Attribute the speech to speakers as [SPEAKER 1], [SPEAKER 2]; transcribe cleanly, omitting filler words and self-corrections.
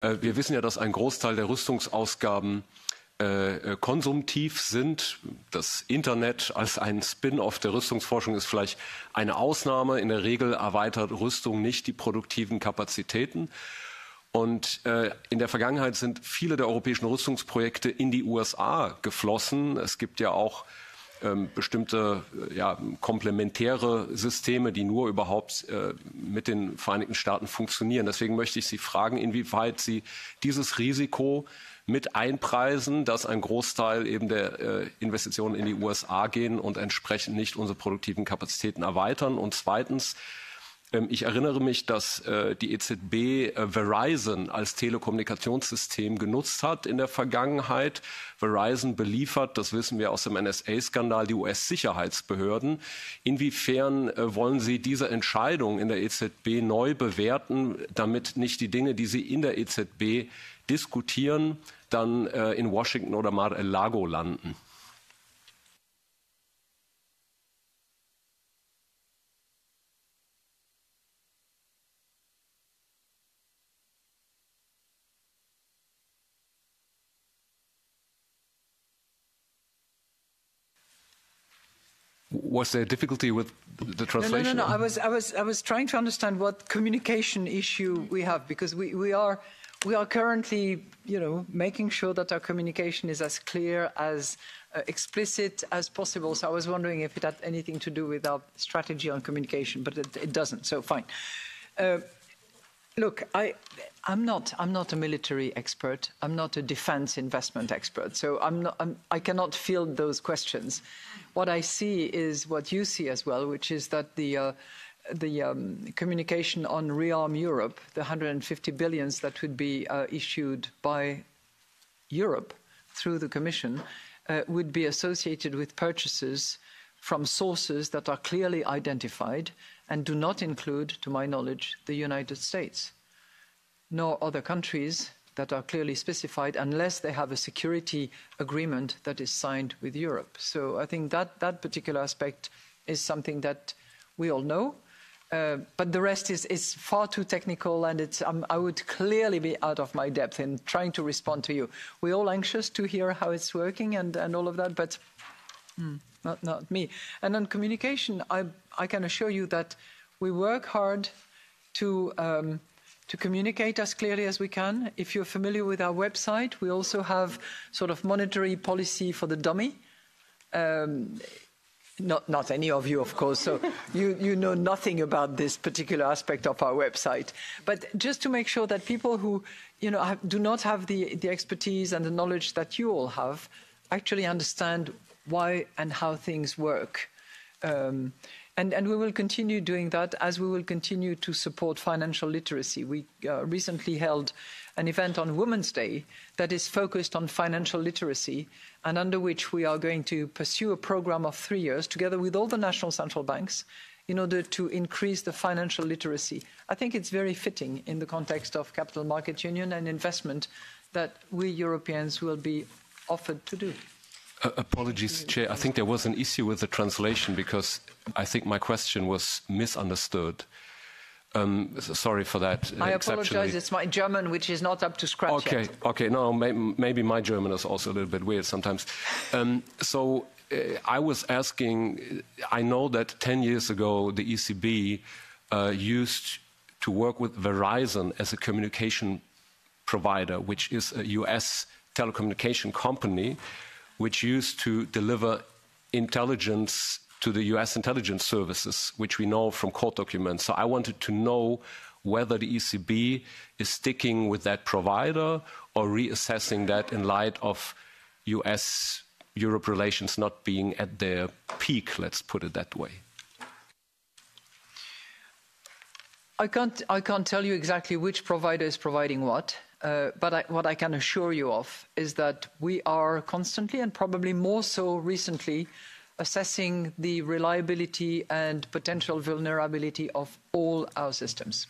[SPEAKER 1] Wir wissen ja, dass ein Großteil der Rüstungsausgaben konsumtiv sind. Das Internet als ein Spin-off der Rüstungsforschung ist vielleicht eine Ausnahme. In der Regel erweitert Rüstung nicht die produktiven Kapazitäten. Und in der Vergangenheit sind viele der europäischen Rüstungsprojekte in die USA geflossen. Es gibt ja auch bestimmte komplementäre Systeme, die nur überhaupt mit den Vereinigten Staaten funktionieren. Deswegen möchte ich Sie fragen, inwieweit Sie dieses Risiko mit einpreisen, dass ein Großteil eben der Investitionen in die USA gehen und entsprechend nicht unsere produktiven Kapazitäten erweitern. Und zweitens, ich erinnere mich, dass die EZB Verizon als Telekommunikationssystem genutzt hat in der Vergangenheit. Verizon beliefert, das wissen wir aus dem NSA-Skandal, die US-Sicherheitsbehörden. Inwiefern wollen Sie diese Entscheidung in der EZB neu bewerten, damit nicht die Dinge, die Sie in der EZB diskutieren, dann in Washington oder Mar-a-Lago landen? Was there a difficulty with the translation?
[SPEAKER 2] No. I was trying to understand what communication issue we have, because we are currently, making sure that our communication is as clear, as explicit as possible. So I was wondering if it had anything to do with our strategy on communication, but it doesn't. So fine. Look, I'm not a military expert. I'm not a defense investment expert. So I cannot field those questions. What I see is what you see as well, which is that the communication on Rearm Europe, the 150 billions that would be issued by Europe through the Commission, would be associated with purchases from sources that are clearly identified and do not include, to my knowledge, the United States, nor other countries that are clearly specified unless they have a security agreement that is signed with Europe. So I think that particular aspect is something that we all know. But the rest is far too technical, and I would clearly be out of my depth in trying to respond to you. We're all anxious to hear how it's working and all of that, but not me. And on communication, I can assure you that we work hard to communicate as clearly as we can. If you're familiar with our website, we also have sort of monetary policy for the dummy. Not any of you, of course, so you know nothing about this particular aspect of our website. But just to make sure that people who do not have the expertise and the knowledge that you all have actually understand why and how things work. And we will continue doing that, as we will continue to support financial literacy. We recently held an event on Women's Day that is focused on financial literacy, and under which we are going to pursue a program of 3 years together with all the national central banks in order to increase the financial literacy. I think it's very fitting in the context of capital market union and investment that we Europeans will be offered to do.
[SPEAKER 1] Apologies, Chair. I think there was an issue with the translation because I think my question was misunderstood. Sorry for that.
[SPEAKER 2] I apologize. It's my German, which is not up to scratch yet.
[SPEAKER 1] Okay. No, maybe my German is also a little bit weird sometimes. I was asking, I know that 10 years ago, the ECB used to work with Verizon as a communication provider, which is a US telecommunication company, which used to deliver intelligence to the US intelligence services, which we know from court documents. So I wanted to know whether the ECB is sticking with that provider or reassessing that in light of US-Europe relations not being at their peak, let's put it that way.
[SPEAKER 2] I can't tell you exactly which provider is providing what. But what I can assure you of is that we are constantly, and probably more so recently, assessing the reliability and potential vulnerability of all our systems.